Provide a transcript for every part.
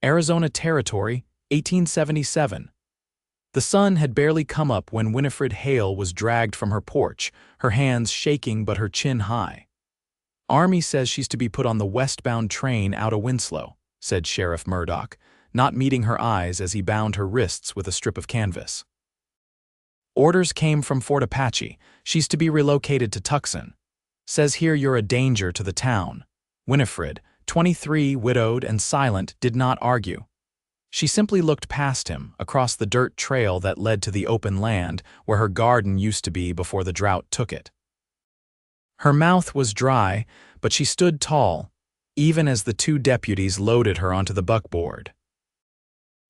Arizona Territory, 1877. The sun had barely come up when Winnifred Hale was dragged from her porch, her hands shaking but her chin high. "Army says she's to be put on the westbound train out of Winslow," said Sheriff Murdoch, not meeting her eyes as he bound her wrists with a strip of canvas. "Orders came from Fort Apache. She's to be relocated to Tucson. Says here you're a danger to the town." Winnifred, 23, widowed and silent, did not argue. She simply looked past him, across the dirt trail that led to the open land where her garden used to be before the drought took it. Her mouth was dry, but she stood tall, even as the two deputies loaded her onto the buckboard.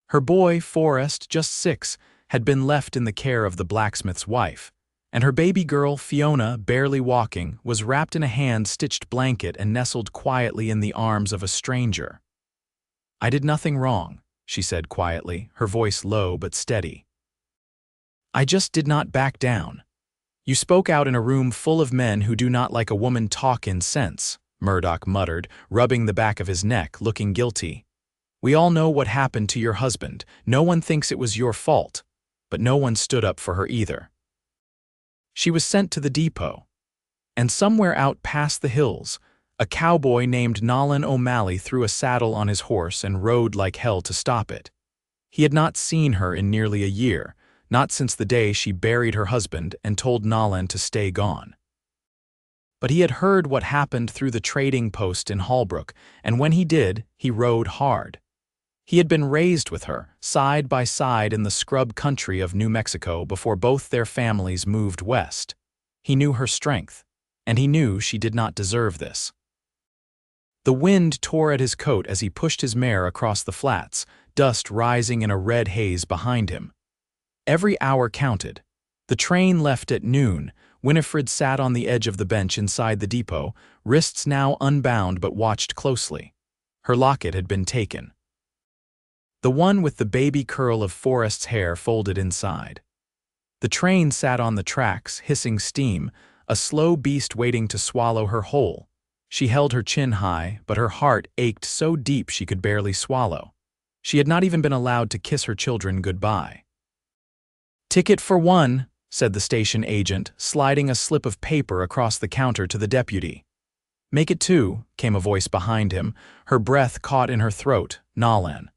Her boy, Forrest, just 6, had been left in the care of the blacksmith's wife, and her baby girl, Fiona, barely walking, was wrapped in a hand-stitched blanket and nestled quietly in the arms of a stranger. "I did nothing wrong," she said quietly, her voice low but steady. "I just did not back down." "You spoke out in a room full of men who do not like a woman talk in sense," Murdoch muttered, rubbing the back of his neck, looking guilty. "We all know what happened to your husband. No one thinks it was your fault, but no one stood up for her either." She was sent to the depot, and somewhere out past the hills, a cowboy named Nolan O'Malley threw a saddle on his horse and rode like hell to stop it. He had not seen her in nearly a year, not since the day she buried her husband and told Nolan to stay gone. But he had heard what happened through the trading post in Holbrook, and when he did, he rode hard. He had been raised with her, side by side in the scrub country of New Mexico before both their families moved west. He knew her strength, and he knew she did not deserve this. The wind tore at his coat as he pushed his mare across the flats, dust rising in a red haze behind him. Every hour counted. The train left at noon. Winnifred sat on the edge of the bench inside the depot, wrists now unbound but watched closely. Her locket had been taken. The one with the baby curl of Forrest's hair folded inside. The train sat on the tracks, hissing steam, a slow beast waiting to swallow her whole. She held her chin high, but her heart ached so deep she could barely swallow. She had not even been allowed to kiss her children goodbye. "Ticket for one," said the station agent, sliding a slip of paper across the counter to the deputy. "Make it 2, came a voice behind him, her breath caught in her throat. Nolan.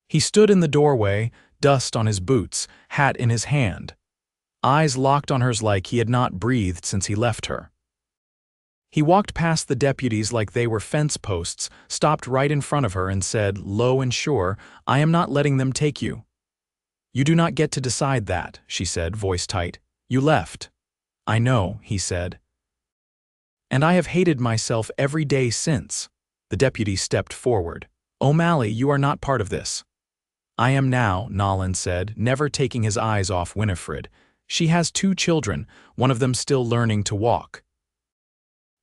He stood in the doorway, dust on his boots, hat in his hand. Eyes locked on hers like he had not breathed since he left her. He walked past the deputies like they were fence posts, stopped right in front of her and said, low and sure, "I am not letting them take you." "You do not get to decide that," she said, voice tight. "You left." "I know," he said. "And I have hated myself every day since." The deputy stepped forward. "O'Malley, you are not part of this." "I am now," Nolan said, never taking his eyes off Winnifred. "She has 2 children, one of them still learning to walk."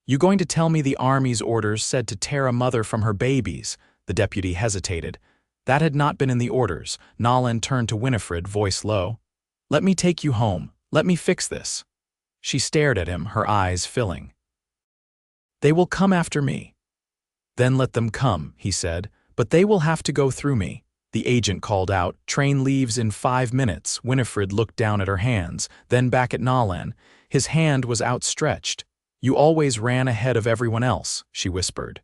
"You going to tell me the Army's orders said to tear a mother from her babies?" The deputy hesitated. That had not been in the orders. Nolan turned to Winnifred, voice low. "Let me take you home. Let me fix this." She stared at him, her eyes filling. "They will come after me." "Then let them come," he said, "but they will have to go through me." The agent called out, "Train leaves in 5 minutes." Winnifred looked down at her hands, then back at Nolan. His hand was outstretched. "You always ran ahead of everyone else," she whispered.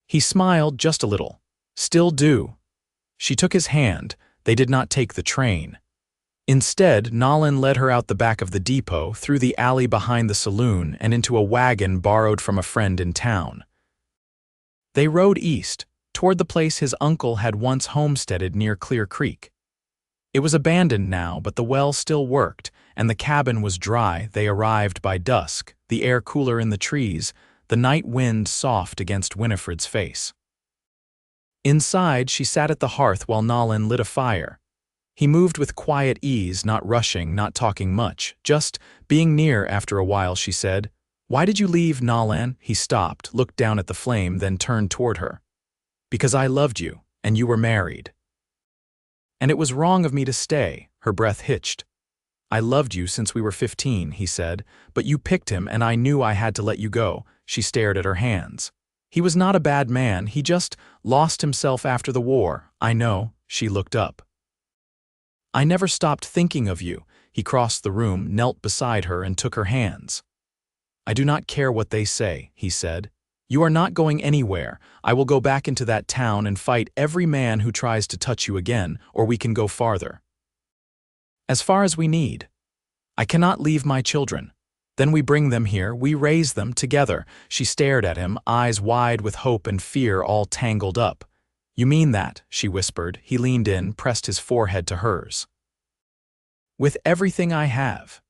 He smiled just a little. "Still do." She took his hand. They did not take the train. Instead, Nolan led her out the back of the depot, through the alley behind the saloon, and into a wagon borrowed from a friend in town. They rode east, toward the place his uncle had once homesteaded near Clear Creek. It was abandoned now, but the well still worked, and the cabin was dry. They arrived by dusk, the air cooler in the trees, the night wind soft against Winnifred's face. Inside, she sat at the hearth while Nolan lit a fire. He moved with quiet ease, not rushing, not talking much, just being near. After a while, she said, "Why did you leave, Nolan?" He stopped, looked down at the flame, then turned toward her. "Because I loved you, and you were married. And it was wrong of me to stay." Her breath hitched. "I loved you since we were 15, he said, "but you picked him and I knew I had to let you go." She stared at her hands. He was not a bad man, he just lost himself after the war. I know, she looked up. I never stopped thinking of you. He crossed the room, knelt beside her, and took her hands. I do not care what they say, he said. You are not going anywhere. I will go back into that town and fight every man who tries to touch you again, or we can go farther. As far as we need. I cannot leave my children. Then we bring them here, we raise them together. She stared at him, eyes wide with hope and fear all tangled up. You mean that, she whispered. He leaned in, pressed his forehead to hers. With everything I have.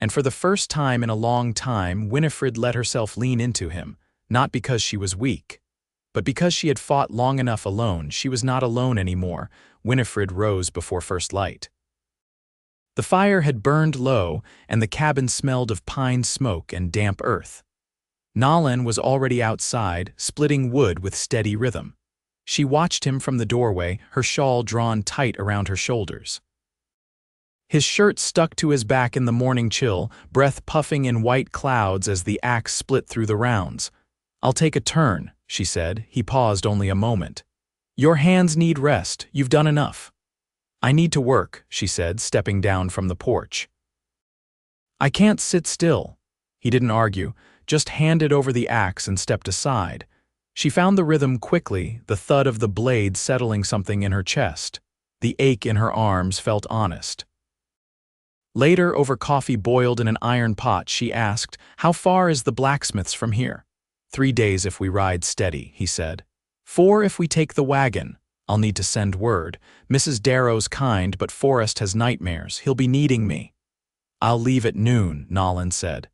And for the first time in a long time, Winnifred let herself lean into him, not because she was weak, but because she had fought long enough alone. She was not alone anymore. Winnifred rose before first light. The fire had burned low, and the cabin smelled of pine smoke and damp earth. Nolan was already outside, splitting wood with steady rhythm. She watched him from the doorway, her shawl drawn tight around her shoulders. His shirt stuck to his back in the morning chill, breath puffing in white clouds as the axe split through the rounds. I'll take a turn, she said. He paused only a moment. Your hands need rest, you've done enough. I need to work, she said, stepping down from the porch. I can't sit still. He didn't argue, just handed over the axe and stepped aside. She found the rhythm quickly, the thud of the blade settling something in her chest. The ache in her arms felt honest. Later, over coffee boiled in an iron pot, she asked, How far is the blacksmith's from here? 3 days if we ride steady, he said. 4 if we take the wagon. I'll need to send word. Mrs. Darrow's kind, but Forrest has nightmares. He'll be needing me. I'll leave at noon, Nolan said.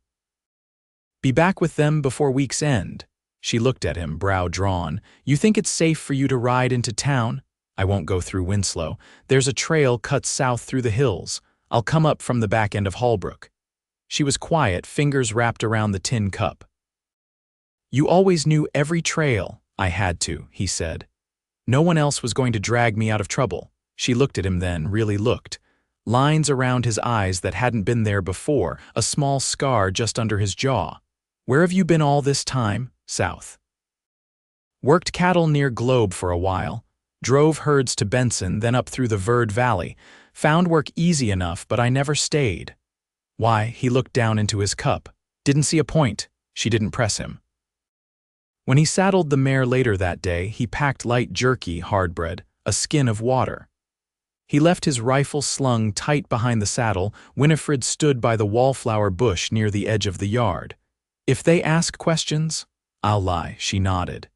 Be back with them before week's end. She looked at him, brow drawn. You think it's safe for you to ride into town? I won't go through Winslow. There's a trail cut south through the hills. I'll come up from the back end of Hallbrook. She was quiet, fingers wrapped around the tin cup. You always knew every trail. I had to, he said. No one else was going to drag me out of trouble. She looked at him then, really looked. Lines around his eyes that hadn't been there before, a small scar just under his jaw. Where have you been all this time? South. Worked cattle near Globe for a while. Drove herds to Benson, then up through the Verd Valley. Found work easy enough, but I never stayed. Why? He looked down into his cup. Didn't see a point. She didn't press him. When he saddled the mare later that day, he packed light jerky, hard-bread, a skin of water. He left his rifle slung tight behind the saddle. Winnifred stood by the wallflower bush near the edge of the yard. If they ask questions, I'll lie, she nodded.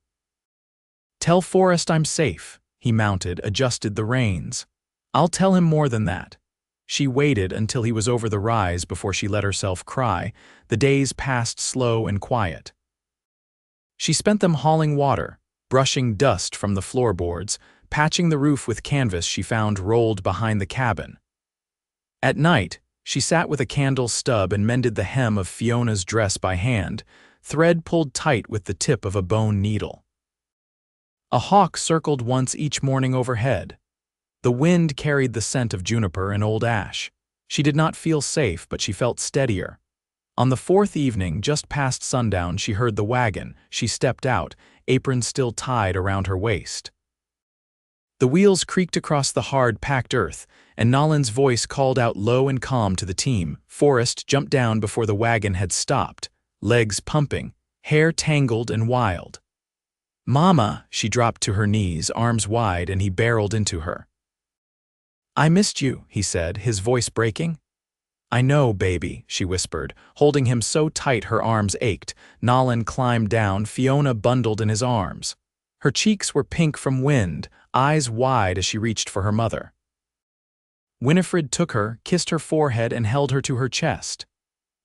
Tell Forrest I'm safe. He mounted, adjusted the reins. I'll tell him more than that. She waited until he was over the rise before she let herself cry. The days passed slow and quiet. She spent them hauling water, brushing dust from the floorboards, patching the roof with canvas she found rolled behind the cabin. At night, she sat with a candle stub and mended the hem of Fiona's dress by hand, thread pulled tight with the tip of a bone needle. A hawk circled once each morning overhead. The wind carried the scent of juniper and old ash. She did not feel safe, but she felt steadier. On the 4th evening, just past sundown, she heard the wagon. She stepped out, apron still tied around her waist. The wheels creaked across the hard, packed earth, and Nolan's voice called out low and calm to the team. Forrest jumped down before the wagon had stopped, legs pumping, hair tangled and wild. Mama, she dropped to her knees, arms wide, and he barreled into her. I missed you, he said, his voice breaking. I know, baby, she whispered, holding him so tight her arms ached. Nolan climbed down, Fiona bundled in his arms. Her cheeks were pink from wind, eyes wide as she reached for her mother. Winnifred took her, kissed her forehead, and held her to her chest.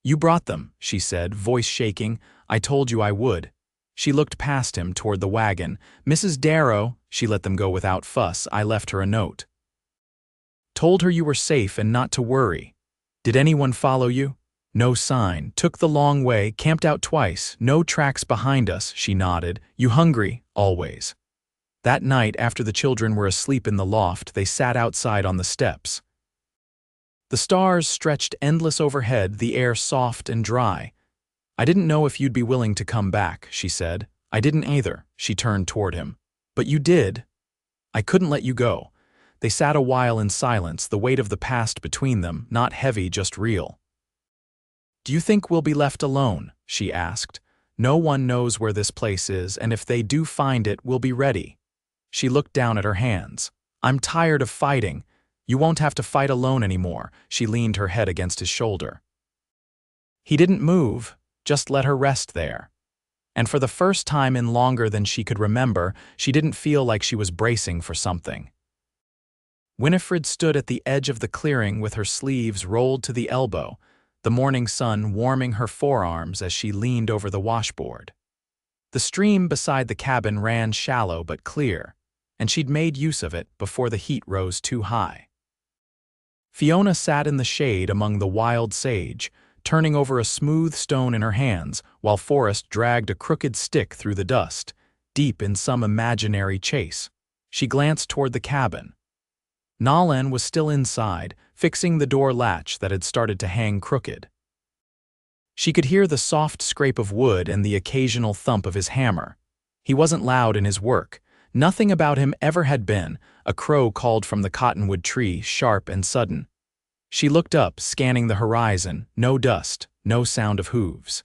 You brought them, she said, voice shaking. I told you I would. She looked past him toward the wagon. Mrs. Darrow, she let them go without fuss. I left her a note. Told her you were safe and not to worry. Did anyone follow you? No sign. Took the long way, camped out twice. No tracks behind us, she nodded. You hungry? Always. That night, after the children were asleep in the loft, they sat outside on the steps. The stars stretched endless overhead, the air soft and dry. I didn't know if you'd be willing to come back, she said. I didn't either, she turned toward him. But you did. I couldn't let you go. They sat a while in silence, the weight of the past between them, not heavy, just real. Do you think we'll be left alone? She asked. No one knows where this place is, and if they do find it, we'll be ready. She looked down at her hands. I'm tired of fighting. You won't have to fight alone anymore. She leaned her head against his shoulder. He didn't move, just let her rest there. And for the first time in longer than she could remember, she didn't feel like she was bracing for something. Winnifred stood at the edge of the clearing with her sleeves rolled to the elbow, the morning sun warming her forearms as she leaned over the washboard. The stream beside the cabin ran shallow but clear, and she'd made use of it before the heat rose too high. Fiona sat in the shade among the wild sage, turning over a smooth stone in her hands while Forrest dragged a crooked stick through the dust, deep in some imaginary chase. She glanced toward the cabin. Nolan was still inside, fixing the door latch that had started to hang crooked. She could hear the soft scrape of wood and the occasional thump of his hammer. He wasn't loud in his work. Nothing about him ever had been. A crow called from the cottonwood tree, sharp and sudden. She looked up, scanning the horizon. No dust, no sound of hooves.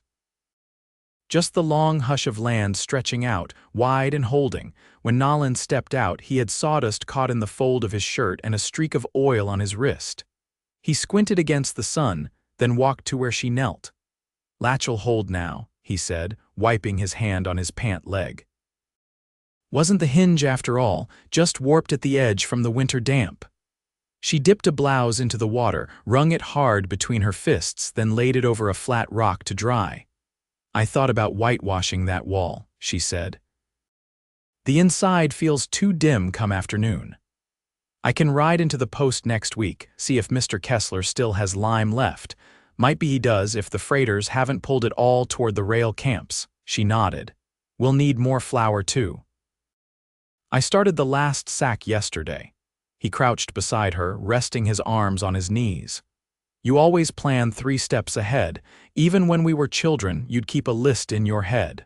Just the long hush of land stretching out, wide and holding. When Nolan stepped out, he had sawdust caught in the fold of his shirt and a streak of oil on his wrist. He squinted against the sun, then walked to where she knelt. Latch'll hold now, he said, wiping his hand on his pant leg. Wasn't the hinge after all, just warped at the edge from the winter damp. She dipped a blouse into the water, wrung it hard between her fists, then laid it over a flat rock to dry. I thought about whitewashing that wall, she said. The inside feels too dim come afternoon. I can ride into the post next week, see if Mr. Kessler still has lime left. Might be he does if the freighters haven't pulled it all toward the rail camps. She nodded. We'll need more flour too. I started the last sack yesterday. He crouched beside her, resting his arms on his knees. You always plan 3 steps ahead. Even when we were children, you'd keep a list in your head.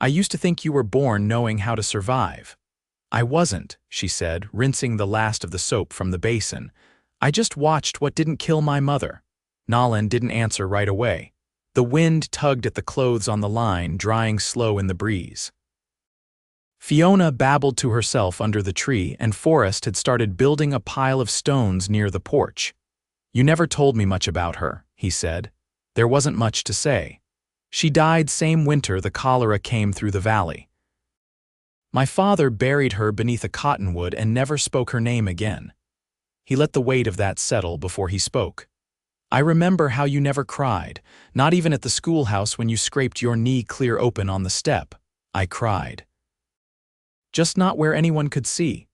I used to think you were born knowing how to survive. I wasn't, she said, rinsing the last of the soap from the basin. I just watched what didn't kill my mother. Nolan didn't answer right away. The wind tugged at the clothes on the line, drying slow in the breeze. Fiona babbled to herself under the tree, and Forrest had started building a pile of stones near the porch. You never told me much about her, he said. There wasn't much to say. She died same winter the cholera came through the valley. My father buried her beneath a cottonwood and never spoke her name again. He let the weight of that settle before he spoke. I remember how you never cried, not even at the schoolhouse when you scraped your knee clear open on the step. I cried. Just not where anyone could see.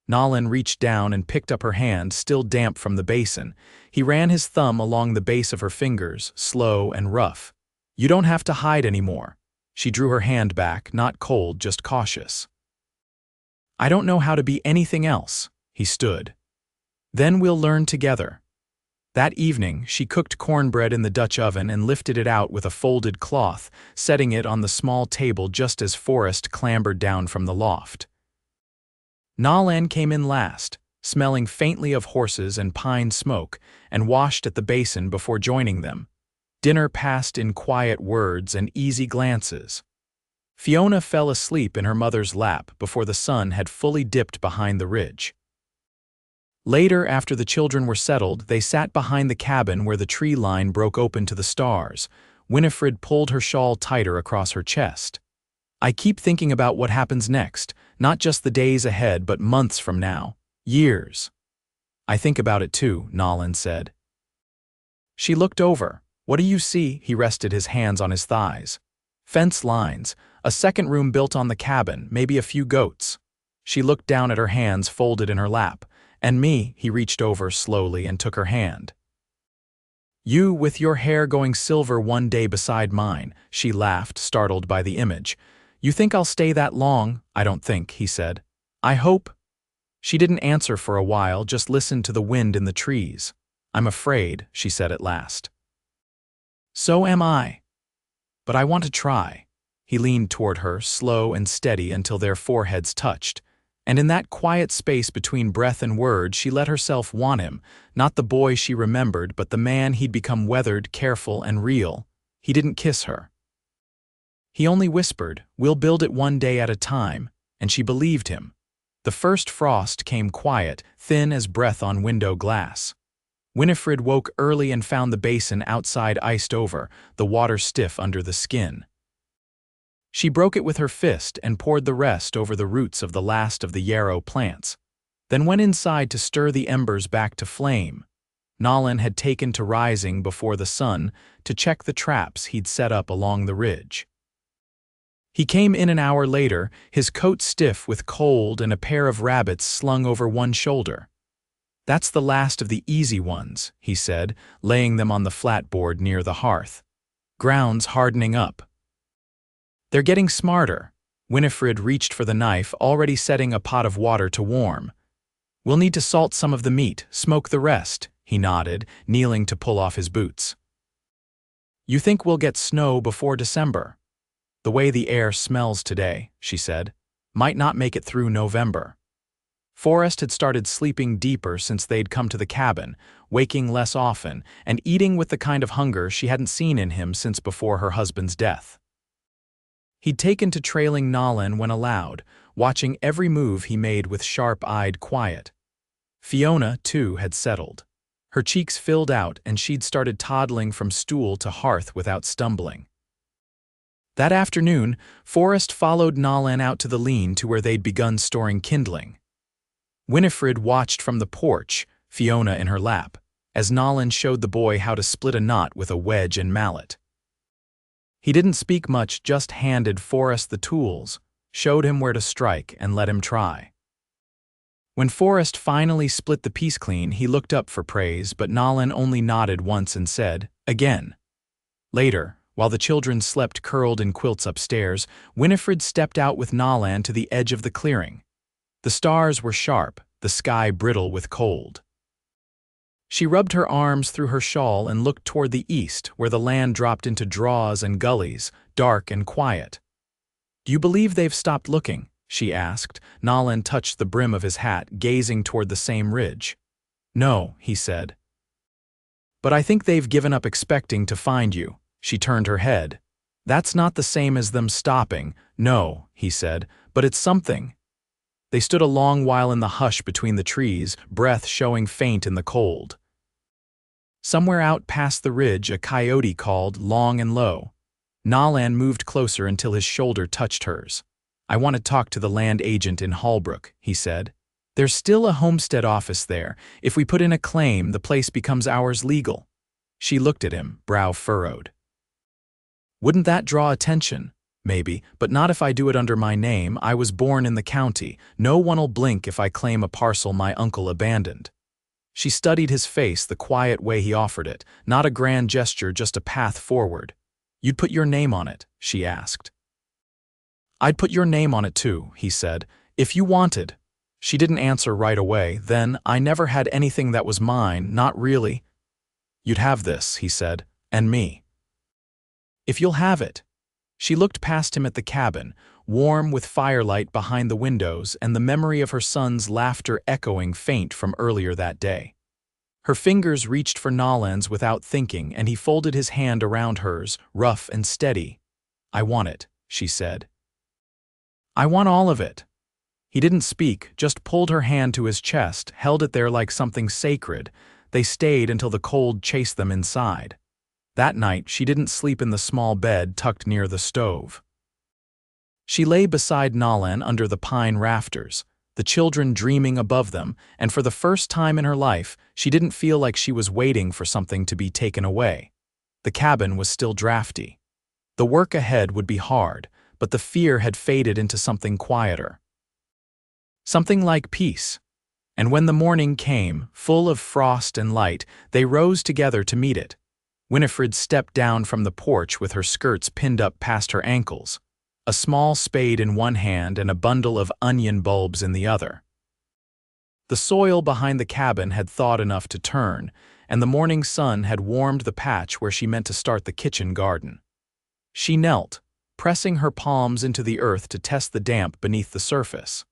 Nolan reached down and picked up her hand, still damp from the basin. He ran his thumb along the base of her fingers, slow and rough. You don't have to hide anymore. She drew her hand back, not cold, just cautious. I don't know how to be anything else. He stood. Then we'll learn together. That evening, she cooked cornbread in the Dutch oven and lifted it out with a folded cloth, setting it on the small table just as Forrest clambered down from the loft. Nolan came in last, smelling faintly of horses and pine smoke, and washed at the basin before joining them. Dinner passed in quiet words and easy glances. Fiona fell asleep in her mother's lap before the sun had fully dipped behind the ridge. Later, after the children were settled, they sat behind the cabin where the tree line broke open to the stars. Winnifred pulled her shawl tighter across her chest. I keep thinking about what happens next, not just the days ahead, but months from now, years. I think about it too, Nolan said. She looked over. What do you see? He rested his hands on his thighs. Fence lines, a second room built on the cabin, maybe a few goats. She looked down at her hands folded in her lap. And me, he reached over slowly and took her hand. You with your hair going silver one day beside mine, she laughed, startled by the image. You think I'll stay that long? I don't think, he said. I hope. She didn't answer for a while, just listened to the wind in the trees. I'm afraid, she said at last. So am I. But I want to try. He leaned toward her, slow and steady until their foreheads touched. And in that quiet space between breath and word, she let herself want him, not the boy she remembered, but the man he'd become, weathered, careful, and real. He didn't kiss her. He only whispered, "We'll build it one day at a time," and she believed him. The first frost came quiet, thin as breath on window glass. Winnifred woke early and found the basin outside iced over, the water stiff under the skin. She broke it with her fist and poured the rest over the roots of the last of the yarrow plants, then went inside to stir the embers back to flame. Nolan had taken to rising before the sun to check the traps he'd set up along the ridge. He came in an hour later, his coat stiff with cold and a pair of rabbits slung over one shoulder. "That's the last of the easy ones," he said, laying them on the flatboard near the hearth. "Ground's hardening up." "They're getting smarter." Winnifred reached for the knife, already setting a pot of water to warm. "We'll need to salt some of the meat, smoke the rest," he nodded, kneeling to pull off his boots. "You think we'll get snow before December?" "The way the air smells today," she said, "might not make it through November." Forrest had started sleeping deeper since they'd come to the cabin, waking less often, and eating with the kind of hunger she hadn't seen in him since before her husband's death. He'd taken to trailing Nolan when allowed, watching every move he made with sharp-eyed quiet. Fiona, too, had settled. Her cheeks filled out and she'd started toddling from stool to hearth without stumbling. That afternoon, Forrest followed Nolan out to the lean to where they'd begun storing kindling. Winnifred watched from the porch, Fiona in her lap, as Nolan showed the boy how to split a knot with a wedge and mallet. He didn't speak much, just handed Forrest the tools, showed him where to strike, and let him try. When Forrest finally split the piece clean, he looked up for praise, but Nolan only nodded once and said, "Again." Later, while the children slept curled in quilts upstairs, Winnifred stepped out with Nolan to the edge of the clearing. The stars were sharp, the sky brittle with cold. She rubbed her arms through her shawl and looked toward the east, where the land dropped into draws and gullies, dark and quiet. "Do you believe they've stopped looking?" she asked. Nolan touched the brim of his hat, gazing toward the same ridge. "No," he said. "But I think they've given up expecting to find you." She turned her head. "That's not the same as them stopping." "No," he said, "but it's something." They stood a long while in the hush between the trees, breath showing faint in the cold. Somewhere out past the ridge, a coyote called, long and low. Nolan moved closer until his shoulder touched hers. "I want to talk to the land agent in Hallbrook," he said. "There's still a homestead office there. If we put in a claim, the place becomes ours legal." She looked at him, brow furrowed. "Wouldn't that draw attention? Maybe, but not if I do it under my name. I was born in the county. No one'll blink if I claim a parcel my uncle abandoned." She studied his face, the quiet way he offered it, not a grand gesture, just a path forward. "You'd put your name on it?" she asked. "I'd put your name on it too," he said, "if you wanted." She didn't answer right away. "Then, I never had anything that was mine, not really." "You'd have this," he said, "and me." "If you'll have it." She looked past him at the cabin, warm with firelight behind the windows and the memory of her son's laughter echoing faint from earlier that day. Her fingers reached for Nolan's without thinking, and he folded his hand around hers, rough and steady. "I want it," she said. "I want all of it." He didn't speak, just pulled her hand to his chest, held it there like something sacred. They stayed until the cold chased them inside. That night, she didn't sleep in the small bed tucked near the stove. She lay beside Nolan under the pine rafters, the children dreaming above them, and for the first time in her life, she didn't feel like she was waiting for something to be taken away. The cabin was still drafty. The work ahead would be hard, but the fear had faded into something quieter. Something like peace. And when the morning came, full of frost and light, they rose together to meet it. Winnifred stepped down from the porch with her skirts pinned up past her ankles, a small spade in one hand and a bundle of onion bulbs in the other. The soil behind the cabin had thawed enough to turn, and the morning sun had warmed the patch where she meant to start the kitchen garden. She knelt, pressing her palms into the earth to test the damp beneath the surface.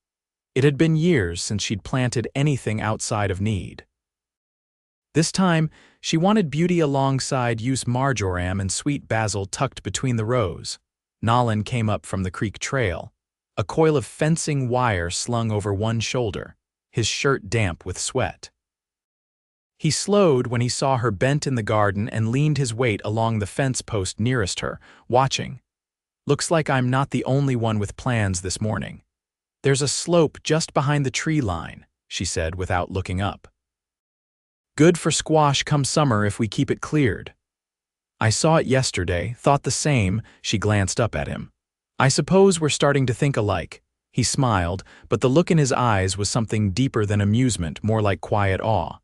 It had been years since she'd planted anything outside of need. This time, she wanted beauty alongside used marjoram and sweet basil tucked between the rows. Nolan came up from the creek trail, a coil of fencing wire slung over one shoulder, his shirt damp with sweat. He slowed when he saw her bent in the garden and leaned his weight along the fence post nearest her, watching. "Looks like I'm not the only one with plans this morning. There's a slope just behind the tree line," she said without looking up. "Good for squash come summer if we keep it cleared." "I saw it yesterday, thought the same," she glanced up at him. "I suppose we're starting to think alike." He smiled, but the look in his eyes was something deeper than amusement, more like quiet awe.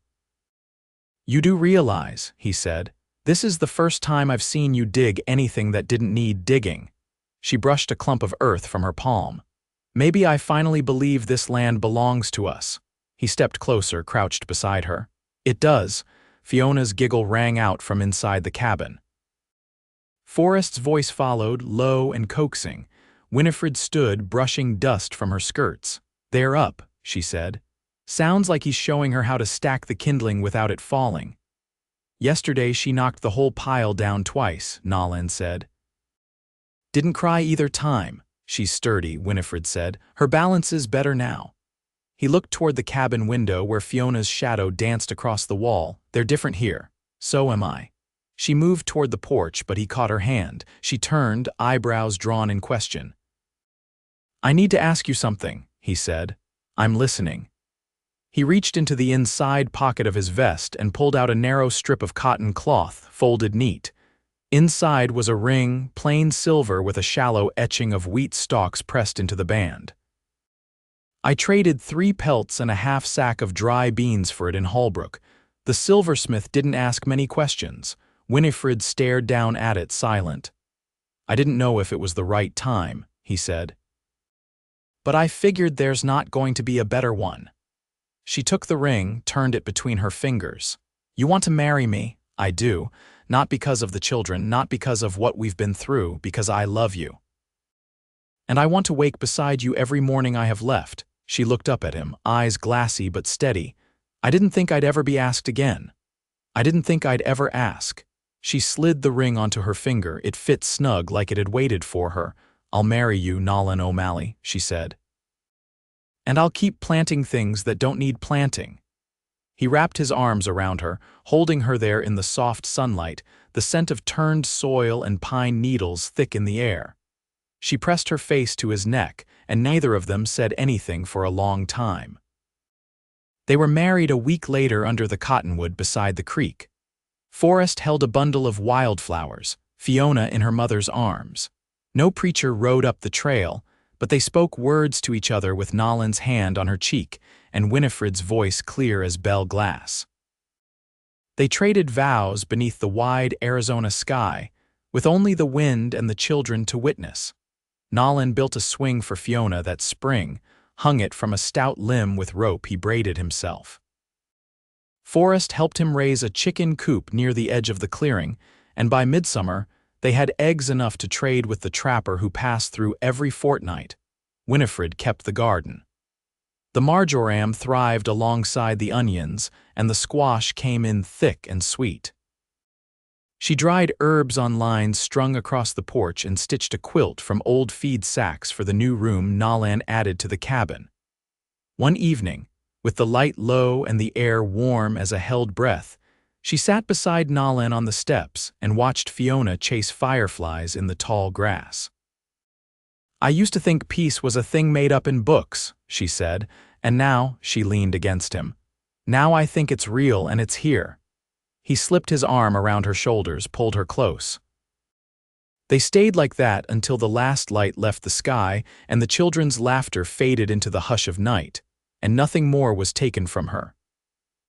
"You do realize," he said, "this is the first time I've seen you dig anything that didn't need digging." She brushed a clump of earth from her palm. "Maybe I finally believe this land belongs to us." He stepped closer, crouched beside her. "It does." Fiona's giggle rang out from inside the cabin. Forrest's voice followed, low and coaxing. Winnifred stood, brushing dust from her skirts. "They're up," she said. "Sounds like he's showing her how to stack the kindling without it falling." "Yesterday she knocked the whole pile down twice," Nolan said. "Didn't cry either time." "She's sturdy," Winnifred said. "Her balance is better now." He looked toward the cabin window where Fiona's shadow danced across the wall. "They're different here. So am I." She moved toward the porch, but he caught her hand. She turned, eyebrows drawn in question. "I need to ask you something," he said. "I'm listening." He reached into the inside pocket of his vest and pulled out a narrow strip of cotton cloth, folded neat. Inside was a ring, plain silver with a shallow etching of wheat stalks pressed into the band. "I traded 3 pelts and a half sack of dry beans for it in Holbrook." The silversmith didn't ask many questions. Winnifred stared down at it, silent. "I didn't know if it was the right time," he said. "But I figured there's not going to be a better one." She took the ring, turned it between her fingers. "You want to marry me?" "I do. Not because of the children, not because of what we've been through, because I love you. And I want to wake beside you every morning I have left." She looked up at him, eyes glassy but steady. "I didn't think I'd ever be asked again. I didn't think I'd ever ask." She slid the ring onto her finger. It fit snug like it had waited for her. "I'll marry you, Nolan O'Malley," she said. "And I'll keep planting things that don't need planting." He wrapped his arms around her, holding her there in the soft sunlight, the scent of turned soil and pine needles thick in the air. She pressed her face to his neck, and neither of them said anything for a long time. They were married a week later under the cottonwood beside the creek. Forrest held a bundle of wildflowers, Fiona in her mother's arms. No preacher rode up the trail, but they spoke words to each other with Nolan's hand on her cheek and Winnifred's voice clear as bell glass. They traded vows beneath the wide Arizona sky, with only the wind and the children to witness. Nolan built a swing for Fiona that spring, hung it from a stout limb with rope he braided himself. Forrest helped him raise a chicken coop near the edge of the clearing, and by midsummer, they had eggs enough to trade with the trapper who passed through every fortnight. Winnifred kept the garden. The marjoram thrived alongside the onions, and the squash came in thick and sweet. She dried herbs on lines strung across the porch and stitched a quilt from old feed sacks for the new room Nolan added to the cabin. One evening, with the light low and the air warm as a held breath, she sat beside Nolan on the steps and watched Fiona chase fireflies in the tall grass. "I used to think peace was a thing made up in books," she said, "and now," she leaned against him, "now I think it's real and it's here." He slipped his arm around her shoulders, pulled her close. They stayed like that until the last light left the sky and the children's laughter faded into the hush of night, and nothing more was taken from her.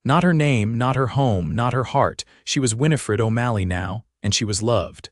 Not her name, not her home, not her heart. She was Winnifred O'Malley now, and she was loved.